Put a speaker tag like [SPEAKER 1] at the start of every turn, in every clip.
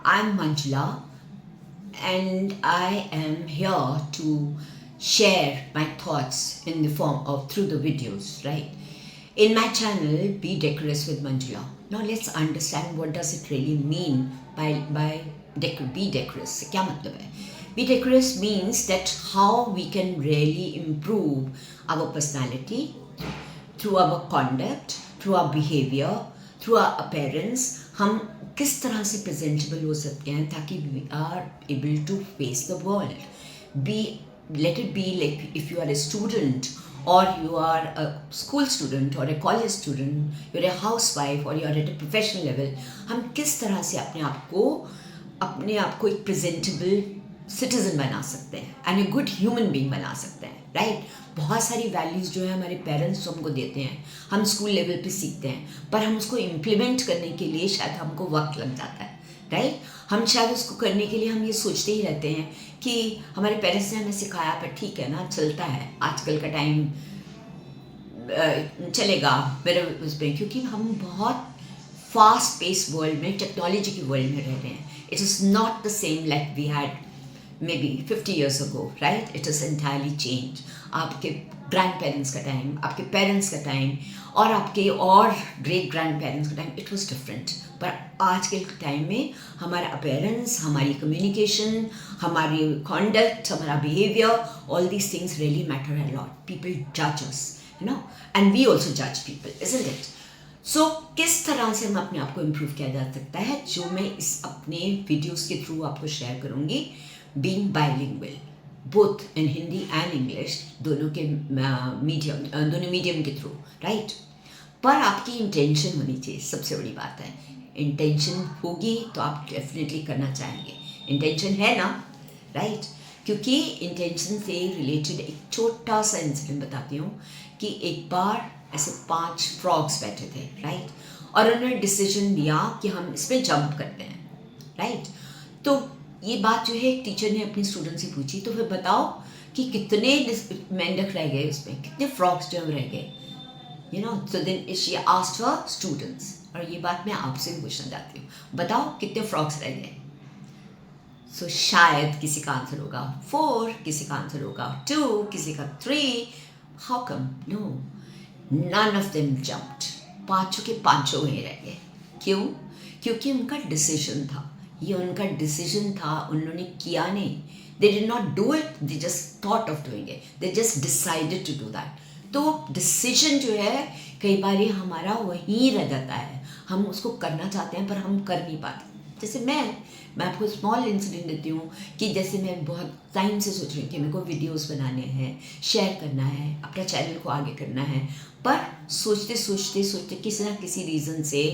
[SPEAKER 1] I'm Manjula and I am here to share my thoughts in the form of through the videos, right? In my channel, Be Decorous with Manjula. Now let's understand what does it really mean by be decorous. से क्या मतलब है? Be decorous means that how we can really improve our personality through our conduct, through our behavior, through our appearance. हम किस तरह से presentable हो सकते हैं ताकि we are able to face the world. Be let it be like if you are a student or you are a school student or a college student, you're a housewife or you're at a professional level, हम किस तरह से अपने आप को एक presentable citizen बना सकते हैं and a good human being बना सकते हैं, राइट? बहुत सारी वैल्यूज़ जो है हमारे पेरेंट्स हमको देते हैं, हम स्कूल लेवल पे सीखते हैं, पर हम उसको इम्प्लीमेंट करने के लिए शायद हमको वक्त लग जाता है, राइट? हम शायद उसको करने के लिए हम ये सोचते ही रहते हैं कि हमारे पेरेंट्स ने हमें सिखाया पर ठीक है ना, चलता है, आजकल का टाइम चलेगा मेरे उसमें, क्योंकि हम बहुत फास्ट पेस वर्ल्ड में, टेक्नोलॉजी की वर्ल्ड में रह रहे हैं. It is not the same like we had maybe 50 years ago, right? It is entirely changed. आपके ग्रैंड पेरेंट्स का टाइम, आपके पेरेंट्स का टाइम और आपके और ग्रेट ग्रैंड पेरेंट्स का टाइम, इट वॉज डिफरेंट. पर आज के टाइम में हमारा अपेयरेंस, हमारी कम्युनिकेशन, हमारी कॉन्डक्ट, हमारा behaviour, all these things really matter a lot. People जज अस, you know, and we also जज पीपल, इजंट इट? सो किस तरह से हम अपने आप को इम्प्रूव किया जा सकता है, जो मैं इस अपने वीडियोज़ के थ्रू आपको शेयर करूँगी. Being bilingual, both in Hindi and English, दोनों मीडियम के थ्रू, राइट? पर आपकी इंटेंशन होनी चाहिए, सबसे बड़ी बात है. इंटेंशन होगी तो आप डेफिनेटली करना चाहेंगे. इंटेंशन है ना, राइट? क्योंकि इंटेंशन से रिलेटेड एक छोटा सा इंसिडेंट बताती हूँ कि एक बार ऐसे 5 फ्रॉग्स बैठे थे, राइट? और उन्होंने डिसीजन लिया कि हम इस पर जंप करते हैं, राइट? तो ये बात जो है एक टीचर ने अपनी स्टूडेंट से पूछी, तो फिर बताओ कि कितने मेंढक रह गए उसमें, कितने फ्रॉग्स जो रह गए, you know. So then she asked her students, और ये बात मैं आपसे भी पूछना चाहती हूँ, बताओ कितने फ्रॉग्स रह गए. सो शायद किसी का आंसर होगा 4, किसी का आंसर होगा 2, किसी का 3. How come? No, none of them jumped. पांचों के पांचों वहीं रह गए. क्यों? क्योंकि उनका डिसीजन था, ये उनका डिसीजन था, उन्होंने किया नहीं. They did not do it, they just thought of doing it, they just decided to do that. तो डिसीजन जो है कई बार हमारा वहीं रह जाता है, हम उसको करना चाहते हैं पर हम कर नहीं पाते. जैसे मैं आपको स्मॉल इंसिडेंट देती हूँ कि जैसे मैं बहुत टाइम से सोच रही हूँ कि मेरे को वीडियोस बनाने हैं, शेयर करना है, अपना चैनल को आगे करना है, पर सोचते सोचते सोचते किसी ना किसी रीज़न से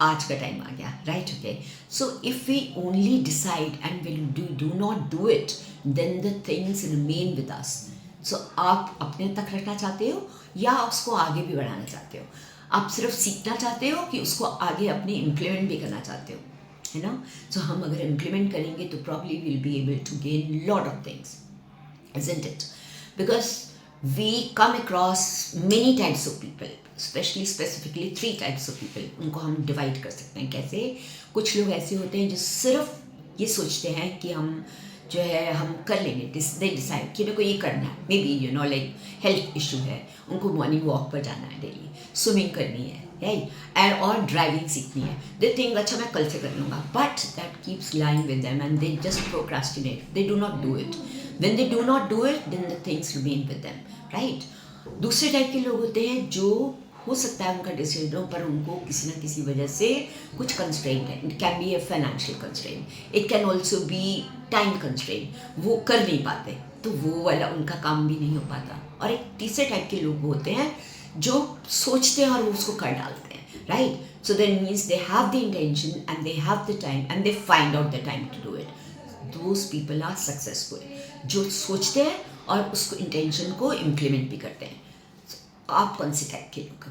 [SPEAKER 1] आज का टाइम आ गया, right? Okay, so if we only decide and will do not do it, then the things remain with us. So आप अपने तक रखना चाहते हो या उसको आगे भी बढ़ाना चाहते हो? आप सिर्फ सीखना चाहते हो कि उसको आगे अपने इम्प्लीमेंट भी करना चाहते हो, है ना? सो हम अगर इम्प्लीमेंट करेंगे तो probably will be able to gain lot of things, isn't it? Because we come across many types of people, specifically 3 types of people. उनको हम डिवाइड कर सकते हैं. कैसे? कुछ लोग ऐसे होते हैं जो सिर्फ ये सोचते हैं कि हम जो है हम कर लेंगे, दे डिसाइड कि मेरे को ये करना है. May be you know like health issue है, उनको मॉर्निंग वॉक पर जाना है, डेली स्विमिंग करनी है, राइट? एंड और ड्राइविंग सीखनी है. दे थिंक अच्छा मैं कल से कर लूँगा, but that keeps lying with them and they just procrastinate, they do not do it. When they do not do it, then the things remain with them, right? दूसरे type के लोग होते हैं जो हो सकता है उनका डिसीजन हो पर उनको किसी ना किसी वजह से कुछ कंस्ट्रेंट है. It can be a financial constraint, it can also be time constraint, वो कर नहीं पाते तो वो वाला उनका काम भी नहीं हो पाता. और एक तीसरे टाइप के लोग होते हैं जो सोचते हैं और वो उसको कर डालते हैं, right? So that means they have the intention and they have the time and they find out the time to do it. Those people are successful, जो सोचते हैं और उसको इंटेंशन को इम्प्लीमेंट भी करते हैं. So, आप कौन से टाइप के लोग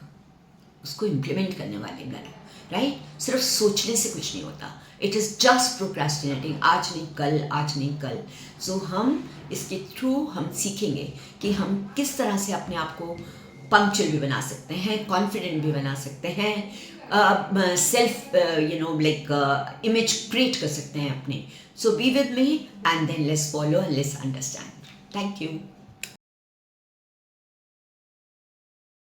[SPEAKER 1] उसको इम्प्लीमेंट करने वाले बनो, राइट? सिर्फ सोचने से कुछ नहीं होता. इट इज़ जस्ट प्रोक्रास्टिनेटिंग, आज नहीं कल, आज नहीं कल. सो हम इसके थ्रू हम सीखेंगे कि हम किस तरह से अपने आप को पंक्चुअल भी बना सकते हैं, कॉन्फिडेंट भी बना सकते हैं, सेल्फ लाइक इमेज क्रिएट कर सकते हैं अपनी. So be with me and then let's follow and let's understand. Thank you.